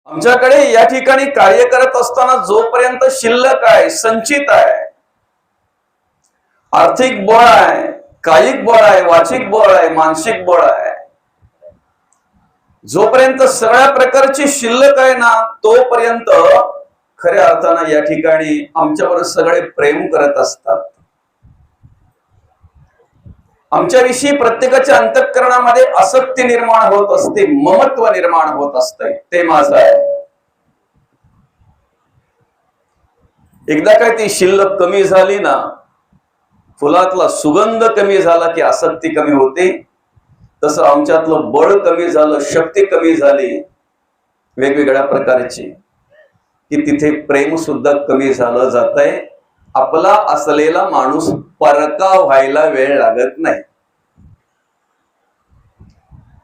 आमच्याकडे या ठिकाणी कार्य करत असताना जोपर्यंत शिल्लक आहे, संचित आहे, आर्थिक बळ आहे, कायिक बळ आहे, वाचिक बळ आहे, मानसिक बळ आहे, जोपर्यंत सगळ्या प्रकारची शिल्लक आहे ना, तोपर्यंत खऱ्या अर्थानं या ठिकाणी आमच्यावर सगळे प्रेम करत असतात. आमच्याविषयी प्रत्येकाच्या अंतःकरणामध्ये आसक्ती निर्माण होत असते, ममत्व निर्माण होत असते. ते माझं आहे. एकदा काय ती शिल्लक कमी झाली ना, फुलातला सुगंध कमी झाला की आसक्ती कमी होते. तसं आमच्यातलं बळ कमी झालं, शक्ती कमी झाली वेगवेगळ्या प्रकारची, की तिथे प्रेम सुद्धा कमी झालं जातंय. आपला असलेला माणूस परका व्हायला वेळ लागत नाही.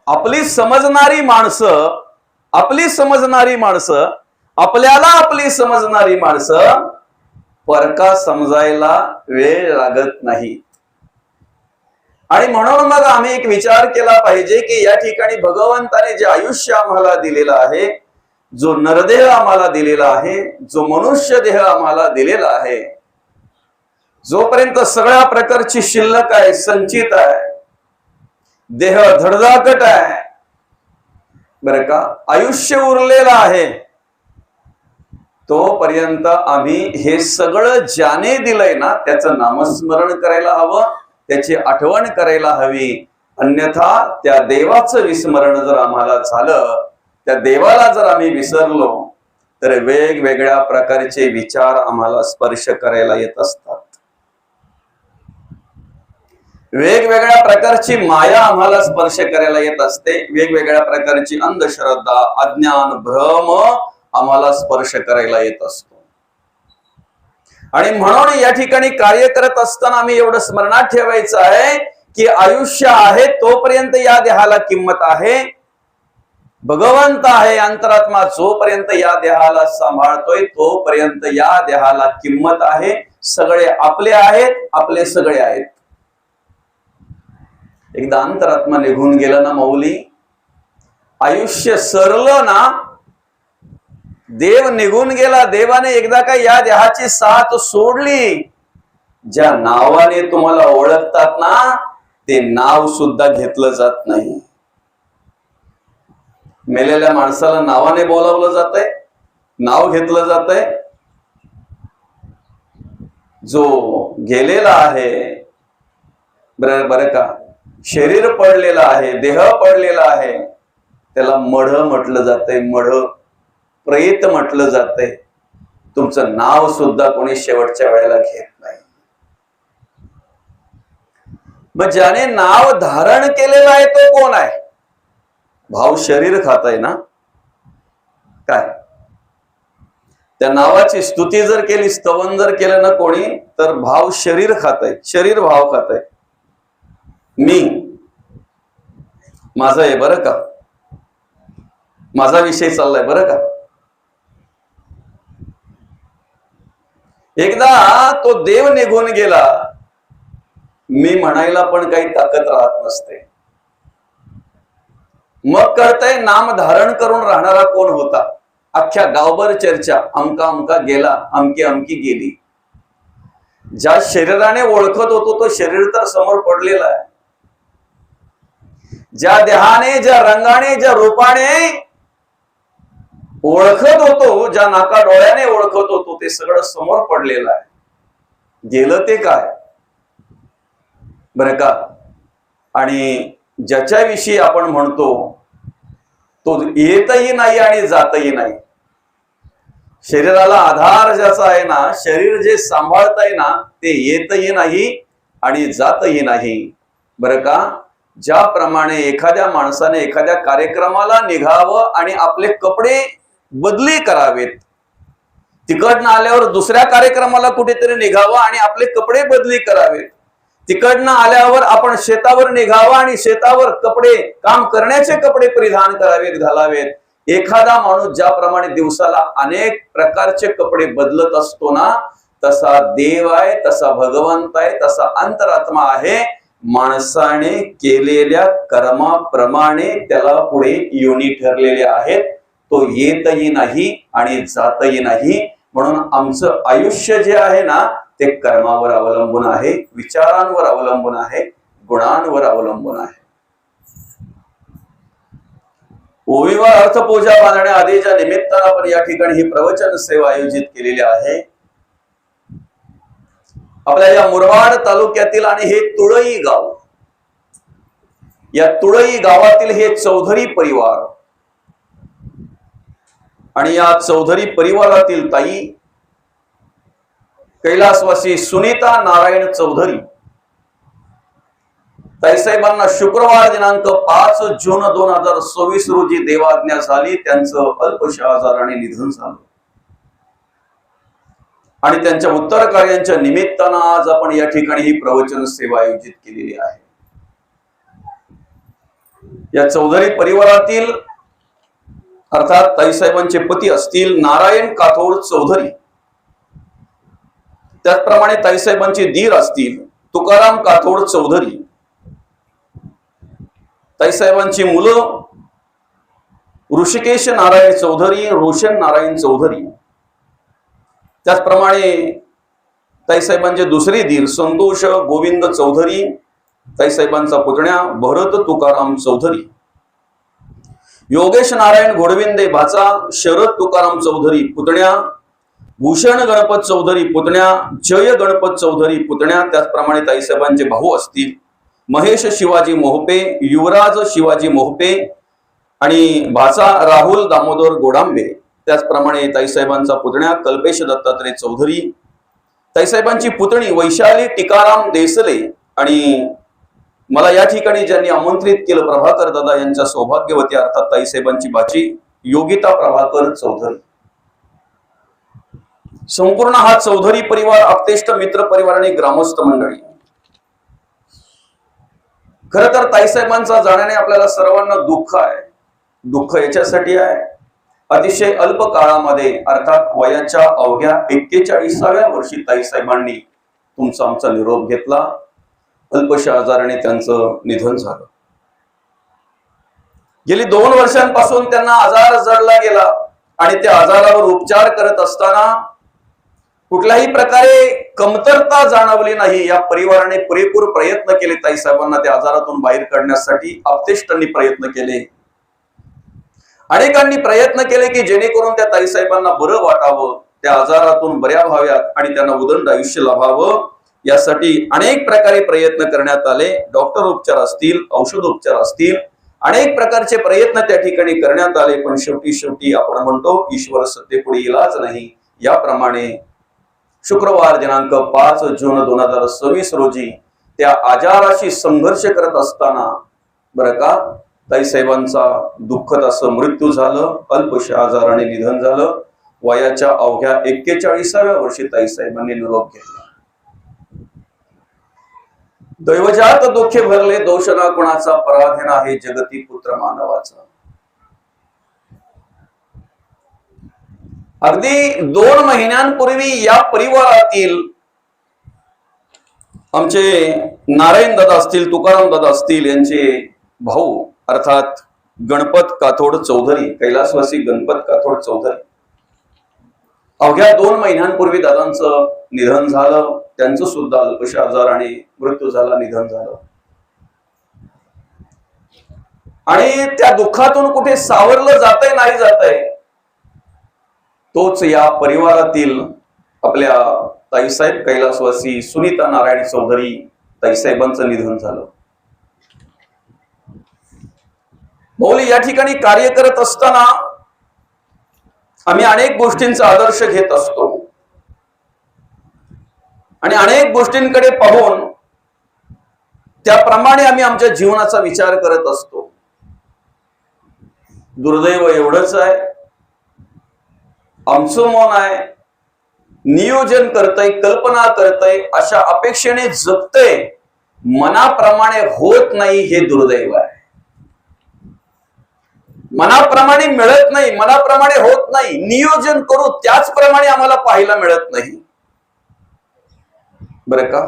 आपली समजणारी माणसं, आपल्याला आपली समजणारी माणसं परका समजायला वेळ लागत नाही. आणि म्हणून मग आम्ही एक विचार केला पाहिजे की या ठिकाणी भगवंताने जे आयुष्य आम्हाला दिलेलं आहे, जो नरदेह आम्हाला दिलेला आहे, जो मनुष्य देह आम्हाला दिलेला आहे, जोपर्यंत सगळ्या प्रकारची शिल्लक आहे, संचित आहे, देह धडधाकट आहे, बरं का, आयुष्य उरलेलं आहे, तोपर्यंत आम्ही हे सगळं ज्याने दिलंय ना त्याचं नामस्मरण करायला हवं, त्याची आठवण करायला हवी. अन्यथा त्या देवाचं विस्मरण जर आम्हाला झालं, त्या देवाला जर आम्ही विसरलो, तर वेगवेगळ्या प्रकारचे विचार आम्हाला स्पर्श करायला येत असतात. वेगवेगळ्या प्रकारची माया आम्हाला स्पर्श करायला येत असते. वेगवेगळ्या प्रकारची अंधश्रद्धा, अज्ञान, भ्रम आम्हाला स्पर्श करायला येत असतो. आणि म्हणून या ठिकाणी कार्य करत असताना आम्ही एवढं स्मरणात ठेवायचं आहे की आयुष्य आहे तोपर्यंत या देहाला किंमत आहे. भगवंत आहे अंतरात्मा, जोपर्यंत या देहाला सांभाळतोय तोपर्यंत या देहाला किंमत आहे. सगळे आपले आहेत, आपले सगळे आहेत. एकदा अंतरात्मा निघून गेला ना माऊली, आयुष्य सरलं ना, देव निघून गेला, देवाने एकदा का या देहाची साथ सोडली, ज्या नावाने तुम्हाला ओळखतात ना ते नाव सुद्धा घेतलं जात नाही. मेलेल्या माणसाला नावाने बोलावलं जातंय, नाव घेतलं जातंय. जो गेलेला आहे, बरं का, शरीर पडलेलं आहे, देह पडलेला आहे, त्याला मढ म्हटलं जातंय, मढ, प्रेत म्हटलं जातंय. तुमचं नाव सुद्धा कोणी शेवटच्या वेळेला घेत नाही. मग ज्याने नाव धारण केलेलं आहे तो कोण आहे? भाव शरीर खाताय ना काय? त्या नावाची स्तुती जर केली, स्तवन जर केलं ना कोणी, तर भाव शरीर खाताय, शरीर भाव खाताय. मी माझं आहे बरं का, माझा विषय चाललाय बरं का. एकदा तो देव निघून गेला, मी म्हणायला पण काही ताकद राहत नसते. मग कळतंय नाम धारण करून राहणारा कोण होता. अख्ख्या गावभर चर्चा, अमका अमका गेला, अमकी अमकी गेली. ज्या शरीराने ओळखत होतो तो शरीर तर समोर पडलेला आहे. ज्या देहाने, ज्या रंगाने, ज्या रूपाने ओळखत होतो, ज्या नाका डोळ्याने ओळखत होतो, ते सगळं समोर पडलेलं आहे. गेलं ते काय बरं का. आणि ज्याच्याविषयी आपण म्हणतो तो येतही नाही आणि जातही नाही. शरीराला आधार ज्याचा आहे ना, शरीर जे सांभाळतंय ना, ते येतही नाही आणि जातही नाही बरं का. ज्याप्रमाणे एखाद्या माणसाने एखाद्या कार्यक्रमाला निघावं आणि आपले कपडे बदली करावेत, तिकडनं आल्यावर दुसऱ्या कार्यक्रमाला कुठेतरी निघावं आणि आपले कपडे बदली करावेत, तिकडनं आल्यावर आपण शेतावर निघावं आणि शेतावर कपडे, काम करण्याचे कपडे परिधान करावेत, घालावेत. एखादा माणूस ज्याप्रमाणे दिवसाला अनेक प्रकारचे कपडे बदलत असतो ना, तसा देव आहे, तसा भगवंत आहे, तसा अंतरात्मा आहे. माणसाने केलेल्या कर्माप्रमाणे त्याला पुढे योनी ठरलेल्या आहेत. तो येतही नाही आणि जातही नाही. म्हणून आमचं आयुष्य जे आहे ना ते कर्मावर अवलंबून आहे, विचारांवर अवलंबून आहे, गुणांवर अवलंबून आहे. ओवीवर अर्थपूजा बांधण्या आधीच्या निमित्तानं आपण या ठिकाणी ही प्रवचन सेवा आयोजित केलेली आहे. आपल्या या मुरबाड तालुक्यातील आणि हे तुळई गाव, या तुळई गावातील हे चौधरी परिवार आणि या चौधरी परिवारातील ताई कैलासवासी सुनीता नारायण चौधरी, ताईसाहेबांना शुक्रवार दिनांक 5 जून 2024 रोजी देवाज्ञा झाली. त्यांचं अल्पशा आजाराने निधन झालं आणि त्यांच्या उत्तर कार्यांच्या निमित्तानं आज आपण या ठिकाणी ही प्रवचन सेवा आयोजित केलेली आहे. या चौधरी परिवारातील अर्थात ताईसाहेबांचे पती असतील नारायण काथोड चौधरी, त्याचप्रमाणे ताईसाहेबांचे दीर असतील तुकाराम काथोड चौधरी, ताईसाहेबांची मुलं ऋषिकेश नारायण चौधरी, रोशन नारायण चौधरी, त्याचप्रमाणे ताईसाहेबांचे दुसरे दीर संतोष गोविंद चौधरी, ताईसाहेबांचा पुतण्या भरत तुकाराम चौधरी, योगेश नारायण घोडविंदे भाचा शरद तुकाराम चौधरी पुतण्या, भूषण गणपत चौधरी पुतण्या, जय गणपत चौधरी पुतण्या, त्याचप्रमाणे ताईसाहेबांचे भाऊ असतील महेश शिवाजी मोहपे, युवराज शिवाजी मोहपे आणि भाचा राहुल दामोदर गोडांबे, त्याचप्रमाणे ताईसाहेबांचा पुतण्या कल्पेश दत्तात्रय चौधरी, ताईसाहेबांची पुतणी वैशाली टिकाराम देसले आणि मला या ठिकाणी ज्यांनी आमंत्रित केलं प्रभाकर दादा यांच्या सौभाग्यवती अर्थात ताईसाहेबांची बाची योगिता प्रभाकर चौधरी. संपूर्ण हा चौधरी परिवार, आप्तेष्ट मित्र परिवार आणि ग्रामस्थ मंडळी. खर तर ताईसाहेबांचा जाण्याने आपल्याला सर्वांना दुःख आहे. दुःख याच्यासाठी आहे अतिशय अल्प काळामध्ये अर्थात वयाच्या अवघ्या 41व्या वर्षी ताईसाहेबांनी तुमचा आमचा निरोप घेतला. अल्पशा आजाराने त्यांचं निधन झालं. गेली 2 वर्षांपासून त्यांना आजार जडला गेला आणि त्या आजारावर उपचार करत असताना कुठल्याही प्रकारे कमतरता जाणवली नाही. या परिवाराने पुरेपूर प्रयत्न केले ताईसाहेबांना त्या आजारातून बाहेर काढण्यासाठी. आप्तेष्टांनी प्रयत्न केले, अनेकांनी प्रयत्न केले की जेणेकरून त्या ताईसाहेबांना बरं वाटावं, त्या आजारातून बऱ्या व्हाव्यात आणि त्यांना उदंड आयुष्य लाभावं यासाठी अनेक प्रकारे प्रयत्न करण्यात आले. डॉक्टर उपचार असतील, औषधोपचार असतील, अनेक प्रकारचे प्रयत्न त्या ठिकाणी करण्यात आले. पण शेवटी आपण म्हणतो ईश्वर सत्तेपुढे इलाज नाही. याप्रमाणे शुक्रवार दिनांक 5 जून 2026 रोजी त्या आजाराशी संघर्ष करत असताना बरं का ताईसाहेबांचा दुःखद असं मृत्यू झालं. अल्पशा आजाराने निधन झालं. वयाच्या अवघ्या 41व्या वर्षी ताईसाहेबांनी निरोप घेतला. दैवजात दुःखे भरले दोषना कुणाचा, पराधीन आहे जगती पुत्र मानवाचा. अगदी 2 महिन्यांपूर्वी या परिवारातील आमचे नारायण दादा असतील, तुकाराम दादा असतील, यांचे भाऊ अर्थात गणपत काथोड चौधरी, कैलासवासी गणपत काथोड चौधरी, अवघ्या 2 महिन्यांपूर्वी दादांचं निधन झालं. त्यांचं सुद्धा अल्पशा आजाराने मृत्यू झाला, निधन झालं. आणि त्या दुःखातून कुठे सावरलं जातंय नाही जातंय, तोच या परिवारातील आपल्या ताईसाहेब कैलासवासी सुनीता नारायण चौधरी ताईसाहेबांचं निधन झालं. मौली या ठिकाणी कार्य करत असताना आम्ही अनेक गोष्टींचा आदर्श घेत असतो आणि अनेक गोष्टींकडे पाहून त्याप्रमाणे आम्ही आमच्या जीवनाचा विचार करत असतो. दुर्दैव एवढंच आहे, आमचं मन आहे नियोजन करतय, कल्पना करतय, अशा अपेक्षेने जगतय, मनाप्रमाणे होत नाही हे दुर्दैव आहे. मनाप्रमाणे मिळत नाही, मनाप्रमाणे होत नाही, नियोजन करू त्याचप्रमाणे आम्हाला पाहायला मिळत नाही बरं का.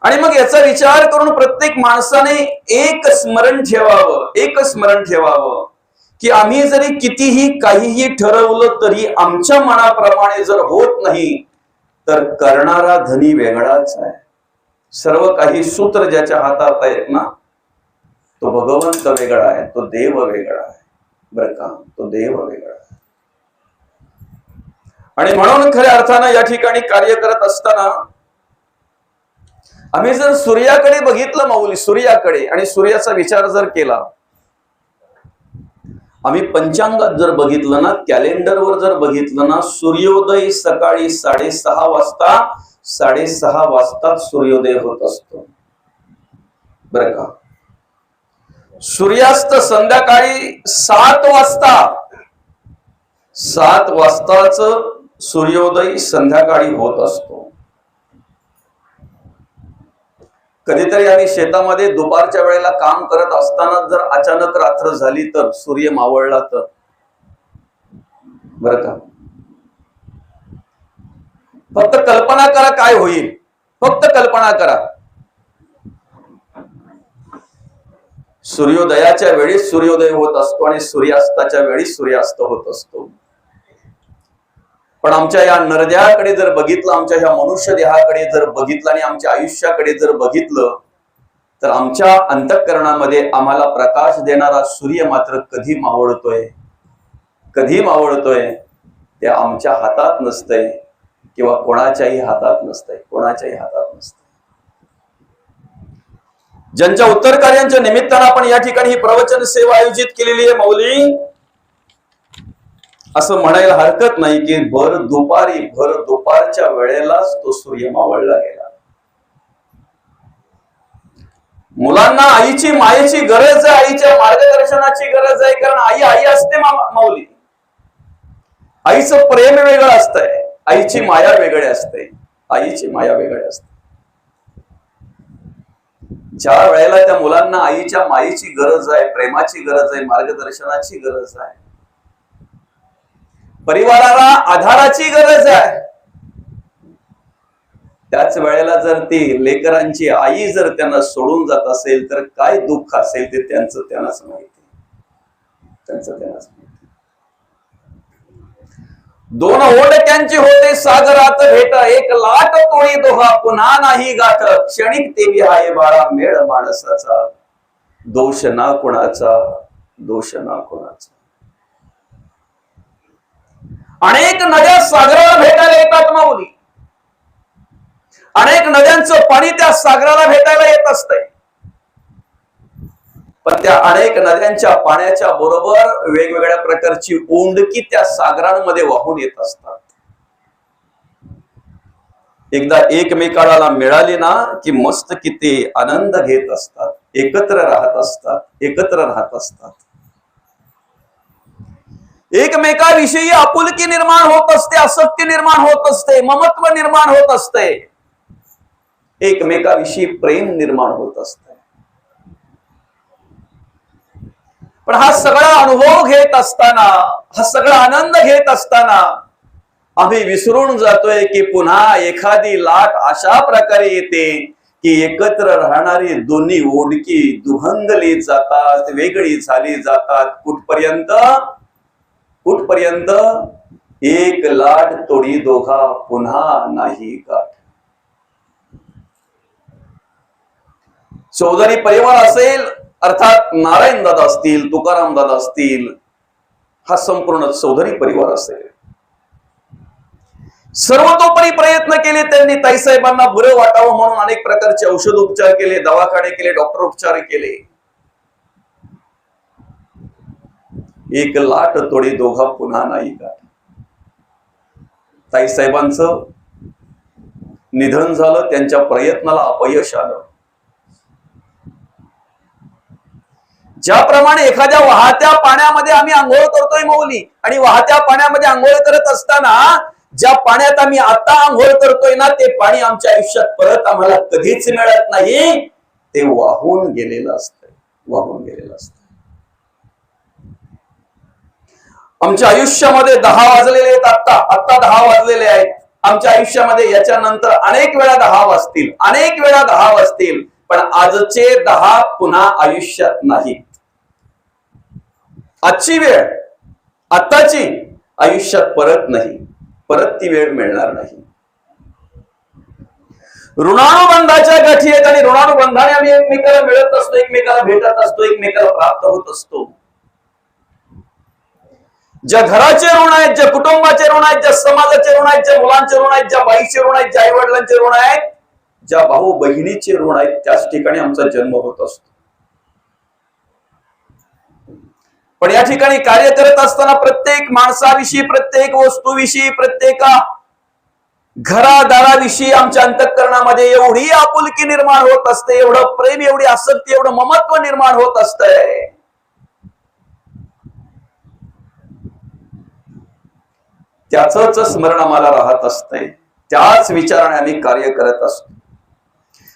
आणि मग याचा विचार करून प्रत्येक माणसाने एक स्मरण ठेवावं की आम्ही जरी कितीही काहीही ठरवलं तरी आमच्या मनाप्रमाणे जर होत नाही तर करणारा धनी वेगळाच आहे. सर्व काही सूत्र ज्याच्या हातात आहेत ना, तो भगवंत वेगळा आहे, तो देव वेगळा आहे बर का, तो देव वेगळा आहे. आणि म्हणून खऱ्या अर्थानं या ठिकाणी कार्य करत असताना आम्ही जर सूर्याकडे बघितलं माऊली, सूर्याकडे, आणि सूर्याचा विचार जर केला, आम्ही पंचांगात जर बघितलं ना, कॅलेंडरवर जर बघितलं ना, सूर्योदय सकाळी 6:30 वाजता, 6:30 वाजताच सूर्योदय होत असतो बर का. सूर्यास्त संध्याकाळी 7 वाजता, 7 वाजताच सूर्योदय संध्याकाळी होत असतो. कधीतरी आम्ही शेतामध्ये दुपारच्या वेळेला काम करत असताना जर अचानक रात्र झाली तर, सूर्य मावळला तर बर का, फक्त कल्पना करा काय होईल, फक्त कल्पना करा. सूर्योदयाच्या वेळी सूर्योदय होत असतो आणि सूर्यास्ताच्या वेळी सूर्यास्त होत असतो. पण आमच्या या नरदेहाकडे जर बघितलं, आमच्या ह्या मनुष्य देहाकडे जर बघितलं आणि आमच्या आयुष्याकडे जर बघितलं तर आमच्या अंतःकरणामध्ये आम्हाला प्रकाश देणारा सूर्य मात्र कधी मावळतोय, कधी मावळतोय ते आमच्या हातात नसतंय किंवा कोणाच्याही हातात नसतंय, कोणाच्याही हातात नसतंय. ज्यांच्या उत्तर कार्यांच्या निमित्तानं आपण या ठिकाणी ही प्रवचन सेवा आयोजित केलेली आहे माऊली, असं म्हणायला हरकत नाही की भर दुपारच्या वेळेलाच तो सूर्य मावळला गेला. मुलांना आईची मायेची गरज आहे, आईच्या मार्गदर्शनाची गरज आहे, कारण आई आई असते माऊली. आईचं प्रेम वेगळं असतंय, आईची माया वेगळी असते, आईची माया वेगळी असते. ज्या वेळेला त्या मुलांना आईच्या मायेची गरज आहे, प्रेमाची गरज आहे, मार्गदर्शनाची गरज आहे, परिवाराला आधाराची गरज आहे, त्याच वेळेला जर ती लेकरांची आई जर त्यांना सोडून जात असेल तर काय दुःख असेल ते त्यांचं त्यांनाच माहिती, त्यांचं त्यांनाच माहिती. 2 ओढक्यांची होते सागरात भेट, 1 लाट तोळी दोहा पुन्हा नाही गाठ, क्षणिक तेवी आहे बाळा मेळ माणसाचा, दोष ना कोणाचा, दोष ना कोणाचा. अनेक नद्या सागराला भेटायला येतात माऊली, अनेक नद्यांचं पाणी त्या सागराला भेटायला येत असतंय, पण त्या अनेक नद्यांच्या पाण्याच्या बरोबर वेगवेगळ्या प्रकारची ओंडकी त्या सागरांमध्ये वाहून येत असतात. एकदा एकमेकाला मिळाली ना की मस्त किती आनंद घेत असतात, एकत्र राहत असतात, एकत्र राहत असतात. एकमेकाविषयी आपुलकी निर्माण होत असते, आसक्ती निर्माण होत असते, ममत्व निर्माण होत असते, एकमेकाविषयी प्रेम निर्माण होत असते. पण हा सगळा अनुभव घेत असताना, हा सगळा आनंद घेत असताना आम्ही विसरून जातोय की पुन्हा एखादी लाट अशा प्रकारे येते की एकत्र राहणारी दोन्ही ओढकी दुभंगली जातात, वेगळी झाली जातात. कुठपर्यंत? कुठपर्यंत? 1 लाट तोडी दोघा पुन्हा नाही गाठ. चौधरी परिवार असेल, अर्थात नारायण दादा असतील, तुकाराम दादा असतील, हा संपूर्ण चौधरी परिवार असेल. सर्वतोपरी प्रयत्न केले त्यांनी, ताईसाहेबांना बरं वाटावं म्हणून अनेक प्रकारचे औषध उपचार केले, दवाखाने केले, डॉक्टर उपचार केले. 1 लाट तोडी दोघा पुन्हा नाही गाठ. ताईसाहेबांचं निधन झालं, त्यांच्या प्रयत्नाला अपयश आलं. ज्याप्रमाणे एखाद्या वाहत्या पाण्यामध्ये आम्ही आंघोळ करतोय माऊली, आणि वाहत्या पाण्यामध्ये आंघोळ करत असताना ज्या पाण्यात आम्ही आता आंघोळ करतोय ना, ते पाणी आमच्या आयुष्यात परत आम्हाला कधीच मिळत नाही, ते वाहून गेलेलं असतंय, वाहून गेलेलं असतंय. आमच्या आयुष्यामध्ये 10 वाजलेले आहेत, आता 10 वाजलेले आहेत. आमच्या आयुष्यामध्ये याच्यानंतर अनेक वेळा 10 वाजतील, अनेक वेळा 10 वाजतील, पण आजचे 10 पुन्हा आयुष्यात नाहीत. आजची वेळ आत्ताची आयुष्यात परत नाही, परत ती वेळ मिळणार नाही. ऋणानुबंधाच्या गाठी आहेत आणि ऋणानुबंधाने आम्ही एकमेकाला मिळत असतो, एकमेकाला भेटत असतो, एकमेकाला प्राप्त होत असतो. ज्या घराचे ऋण आहेत, ज्या कुटुंबाचे ऋण आहेत, ज्या समाजाचे ऋण आहेत, ज्या मुलांचे ऋण आहेत, ज्या बाईचे ऋण आहेत, ज्या आई वडिलांचे ऋण आहेत, ज्या भाऊ बहिणीचे ऋण आहेत, त्याच ठिकाणी आमचा जन्म होत असतो. पण या ठिकाणी कार्य करत असताना प्रत्येक माणसाविषयी, प्रत्येक वस्तूविषयी, प्रत्येक घरादाराविषयी आमच्या अंतःकरणामध्ये एवढी आपुलकी निर्माण होत असते, एवढं प्रेम, एवढी आसक्ती, एवढं ममत्व निर्माण होत असतंय. त्याच स्मरण आम्हाला राहत असतंय. त्याच विचाराने आम्ही कार्य करत असतो.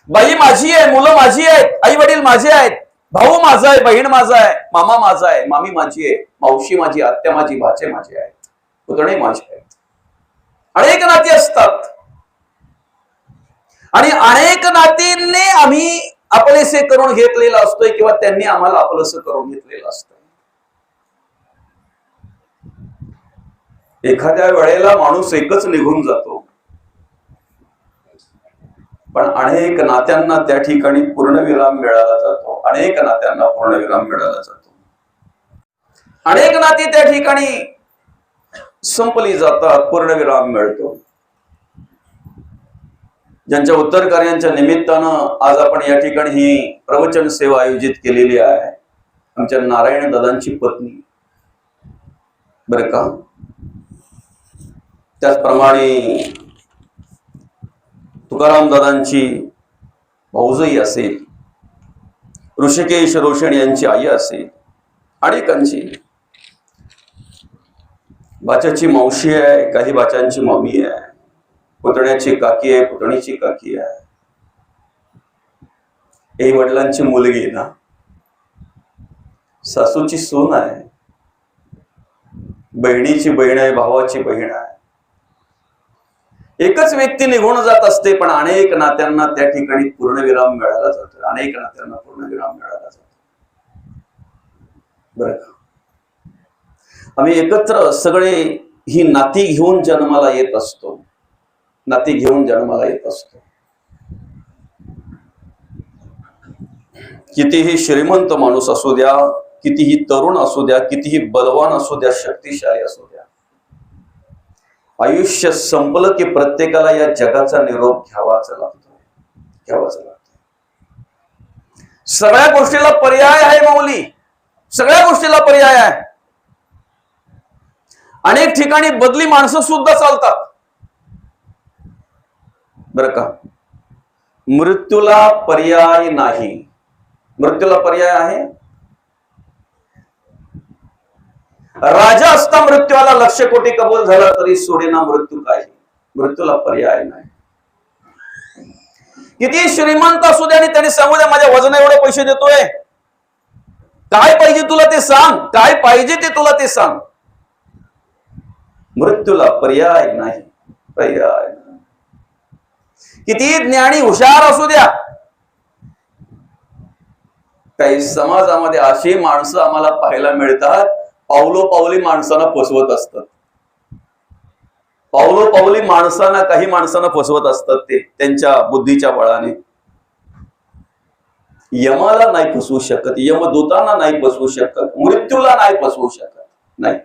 बाई माझी आहे, मुलं माझी आहेत, आई वडील माझे आहेत, भाऊ माझा आहे, बहीण माझा आहे, मामा माझा आहे, मामी माझी आहे, मावशी माझी, आत्या माझी, भाचे माझे आहेत, पुतणे माझे आहेत. अनेक नाती असतात आणि अनेक नातींनी आम्ही आपलेसे करून घेतलेला असतोय किंवा त्यांनी आम्हाला आपलंसं करून घेतलेलं असतंय. एखाद्या वेळेला माणूस एकच निघून जातो, पण अनेक नात्यांना त्या ठिकाणी पूर्णविराम मिळाला जातो. अनेक नात्यांना पूर्णविराम मिळाला जातो. अनेक नाती त्या ठिकाणी संपली जातात, पूर्णविराम मिळतो. ज्यांच्या उत्तर कार्यांच्या निमित्तानं आज आपण या ठिकाणी ही प्रवचन सेवा आयोजित केलेली आहे. आमच्या नारायण दादांची पत्नी बरं का, त्याचप्रमाणे तुकाराम दादांची भाऊजई असेल, ऋषिकेश रोशन यांची आई असेल, अनेकांची, बाच्याची मावशी आहे, काही बाच्यांची मम्मी आहे, पुतण्याची काकी आहे, पुतणीची काकी आहे, आई वडिलांची मुलगी ना, सासूची सून आहे, बहिणीची बहीण आहे, भावाची बहीण आहे. एकच व्यक्ती निघून जात असते, पण अनेक नात्यांना त्या ठिकाणी पूर्णविराम मिळाला जातो. अनेक नात्यांना पूर्णविराम मिळाला जातो. बरं का, आम्ही एकत्र सगळे ही नाती घेऊन जन्माला येत असतो. नाती घेऊन जन्माला येत असतो. कितीही श्रीमंत माणूस असू द्या, कितीही तरुण असू द्या, कितीही बलवान असू द्या, शक्तिशाली असू द्या, आयुष्य संपलं की प्रत्येकाला या जगाचा निरोप घ्यावाच लागतो. घ्यावाच लागतो. सगळ्या गोष्टीला पर्याय आहे माऊली, सगळ्या गोष्टीला पर्याय आहे. अनेक ठिकाणी बदली माणसं सुद्धा चालतात. बरं का, मृत्यूला पर्याय नाही. मृत्यूला पर्याय आहे. राजा असता मृत्यू आला, 1,00,000 कोटी कबूल झाला तरी सोडेना मृत्यू काही. मृत्यूला पर्याय नाही. किती श्रीमंत असू दे आणि त्याने सांगू द्या माझ्या वजन एवढे पैसे देतोय, काय पाहिजे तुला ते सांग, काय पाहिजे ते तुला ते सांग. मृत्यूला पर्याय नाही. पर्याय नाही. किती ज्ञानी हुशार असू द्या, काही समाजामध्ये अशी माणसं आम्हाला पाहायला मिळतात, पावलोपावली माणसांना फसवत असतात. पावलोपावली माणसांना, काही माणसांना फसवत असतात. ते त्यांच्या बुद्धीच्या बळाने. यमाला नाही फसवू शकत, यमदूतांना नाही फसवू शकत, मृत्यूला नाही फसवू शकत. नाही.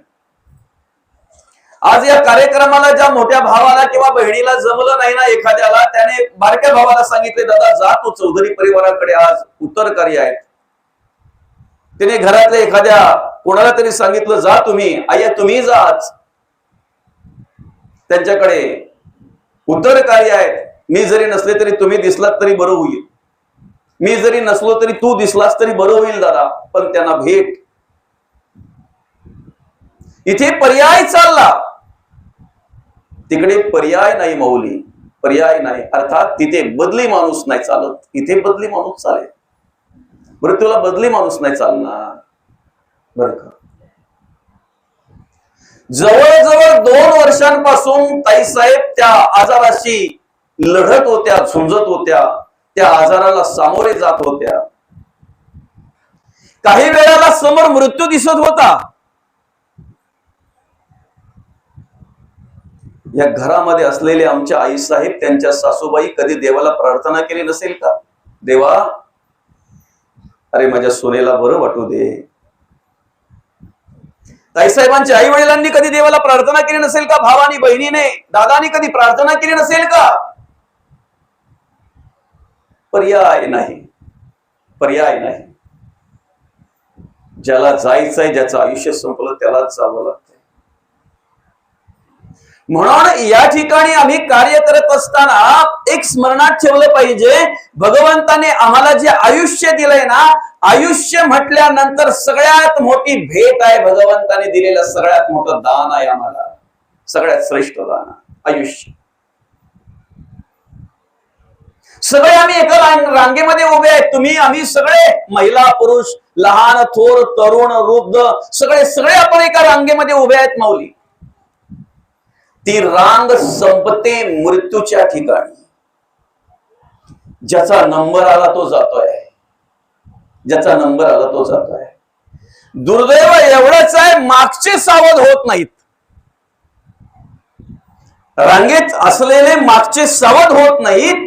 आज या कार्यक्रमाला ज्या मोठ्या भावाला किंवा बहिणीला जमलं नाही ना एखाद्याला, त्याने बारक्या भावाला सांगितले, दादा जा तू चौधरी परिवाराकडे, आज उत्तर कार्य आहेत. त्याने घरातल्या एखाद्या कोणाला तरी सांगितलं, जा तुम्ही, आया तुम्ही जा आज त्यांच्याकडे, उत्तर कार्य आहेत. मी जरी नसले तरी तुम्ही दिसलात तरी बरं होईल, मी जरी नसलो तरी तू दिसलास तरी बरं होईल दादा, पण त्यांना भेट. इथे पर्याय चालला, तिकडे पर्याय नाही माऊली, पर्याय नाही. अर्थात तिथे बदली माणूस नाही चालत, इथे बदली माणूस चालेल. मृत्यूला बदली माणूस नाही चालणार. बरं का, जवळजवळ 2 वर्षांपासून ताईसाहेब त्या आजाराशी लढत होत्या, झुंजत होत्या, त्या आजाराला सामोरे जात होत्या. काही वेळाला समोर मृत्यू दिसत होता. या घरामध्ये असलेले आमच्या आईसाहेब, त्यांच्या सासूबाई कधी देवाला प्रार्थना केली नसेल का? देवा, अरे माझ्या सोनेला बरं वाटू दे. ताईसाहेबांच्या आई वडिलांनी कधी देवाला प्रार्थना केली नसेल का? भावानी, बहिणीने, दादानी कधी प्रार्थना केली नसेल का? पर्याय नाही, पर्याय नाही. ज्याला जायचंय, ज्याचं आयुष्य संपलं, त्यालाच जावं लागतं. म्हणून या ठिकाणी आम्ही कार्य करत असताना एक स्मरणात ठेवलं पाहिजे, भगवंताने आम्हाला जे आयुष्य दिलंय ना, आयुष्य म्हटल्यानंतर सगळ्यात मोठी भेट आहे. भगवंताने दिलेलं सगळ्यात मोठं दान आहे आम्हाला, सगळ्यात श्रेष्ठ दान आयुष्य. सगळे आम्ही एका रांगेमध्ये उभे आहेत. तुम्ही, आम्ही सगळे, महिला, पुरुष, लहान, थोर, तरुण, वृद्ध, सगळे आपण एका रांगेमध्ये उभे आहेत माऊली. ती रांग संपते मृत्यूच्या ठिकाणी. ज्याचा नंबर आला तो जातोय, ज्याचा नंबर आला तो जातोय. दुर्दैव एवढंच आहे, मागचे सावध होत नाहीत. रांगेत असलेले मागचे सावध होत नाहीत.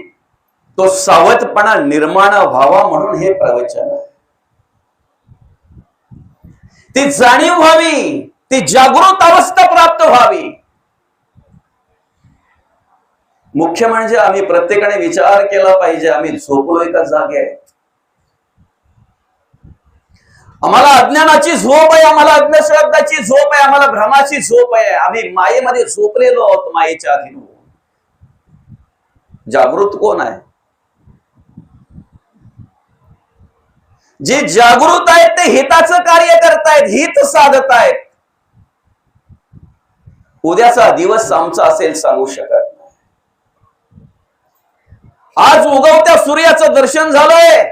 तो सावधपणा निर्माण व्हावा म्हणून हे प्रवचन आहे. ती जाणीव व्हावी, ती जागृत अवस्था प्राप्त व्हावी. मुख्य म्हणजे आम्ही प्रत्येकाने विचार केला पाहिजे, आम्ही झोपलोय का जागे आहे? आम्हाला अज्ञानाची झोप आहे, आम्हाला अंधश्रद्धाची झोप आहे, आम्हाला भ्रमाची झोप आहे. आम्ही मायेमध्ये झोपलेलो आहोत, मायेच्या अधीन. जागृत कोण आहे? जे जागृत आहेत ते हिताचं कार्य करतायत, हित साधत आहेत. उद्याचा दिवस आमचा असेल सांगू शकत नाही. आज उगवत्या सूर्याचं दर्शन झालंय,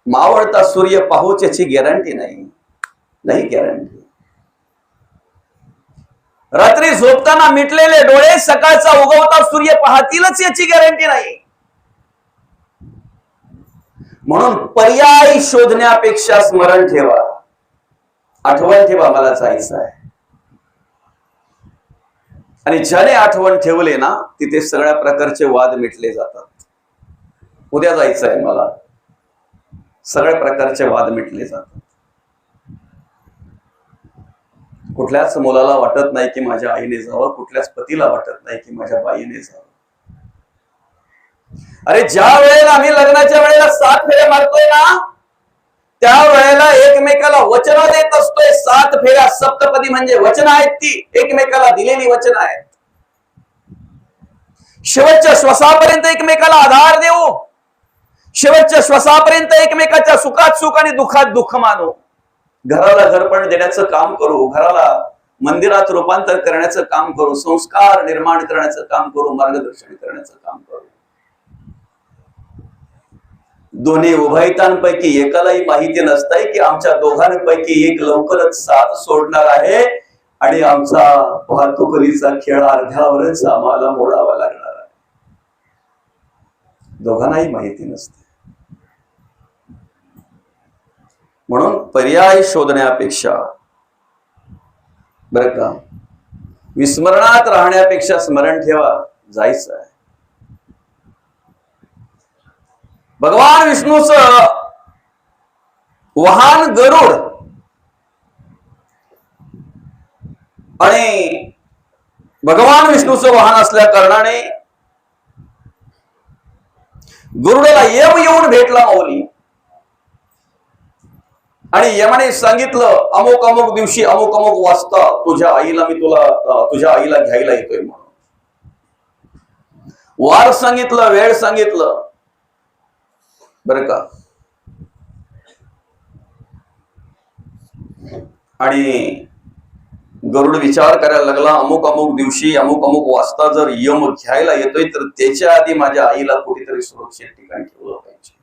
मावळता सूर्य पाहूच याची गॅरंटी नाही, नाही गॅरंटी. रात्री झोपताना मिटलेले डोळे सकाळचा उगवता सूर्य पाहतीलच याची गॅरंटी नाही. म्हणून पर्याय शोधण्यापेक्षा स्मरण ठेवा, आठवण ठेवा, मला जायचं आहे. आणि ज्याने आठवण ठेवले ना, तिथे सगळ्या प्रकारचे वाद मिटले जातात. उद्या जायचं आहे मला, सगळ्या प्रकारचे वाद मिटले जातात. कुठल्याच मुलाला वाटत नाही की माझ्या आईने जावं, कुठल्याच पतीला वाटत नाही की माझ्या बाईने जावं. अरे ज्या वेळेला आम्ही लग्नाच्या वेळेला 7 फेऱ्या मारतोय ना, त्या वेळेला एकमेकाला वचन देत असतोय. 7 फेऱ्या, सप्तपदी म्हणजे वचन आहेत, ती एकमेकाला दिलेली वचन आहेत. शेवटच्या श्वासापर्यंत एकमेकाला आधार देऊ, शेवटच्या श्वासापर्यंत एकमेकाच्या सुखात सुख आणि दुःखात दुःख मानू. घराला घरपण देण्याचं काम करू, घराला मंदिरात रूपांतर करण्याचं काम करू, संस्कार निर्माण करण्याचं काम करू, मार्गदर्शन करण्याचं काम करू. दोन्ही उभयतांपैकी एकालाही माहिती नसतंय की आमच्या दोघांपैकी एक लवकरच साथ सोडणार आहे आणि आमचा वाहतुकीचा खेळ अर्ध्यावरच आम्हाला मोडावा लागणार आहे. दोघांनाही माहिती नसते. म्हणून पर्याय शोधण्यापेक्षा, बरं का, विस्मरणात राहण्यापेक्षा स्मरण ठेवा, जायचं आहे. भगवान विष्णूचं वाहन गरुड आणि भगवान विष्णूचं वाहन असल्या कारणाने गरुडाला यम येऊन भेटला माऊली. आणि यमाने सांगितलं, अमुक अमुक दिवशी अमुक अमुक वाजता तुझ्या आईला मी तुझ्या आईला घ्यायला येतोय म्हणून. वार सांगितलं, वेळ सांगितलं, बरं का. आणि गरुड विचार करायला लागला, अमुक अमुक दिवशी अमुक अमुक वाजता जर यम घ्यायला येतोय तर त्याच्या आधी माझ्या आईला कुठेतरी सुरक्षित ठिकाणी ठेवलं पाहिजे.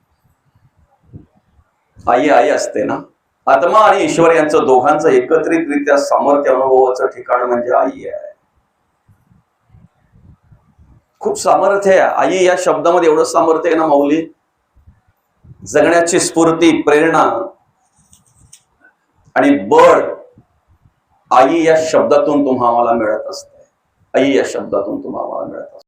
आई आई असते ना. आत्मा आणि ईश्वर यांचं दोघांचं एकत्रितरित्या सामर्थ्य अनुभवाचं ठिकाण म्हणजे आई आहे. खूप सामर्थ्य आहे आई या शब्दामध्ये. एवढं सामर्थ्य आहे ना माऊली, जगण्याची स्फूर्ती, प्रेरणा. आणि बळ आई या शब्दातून तुम्हाला मिळत असते. आई या शब्दातून तुम्हाला मिळत असते.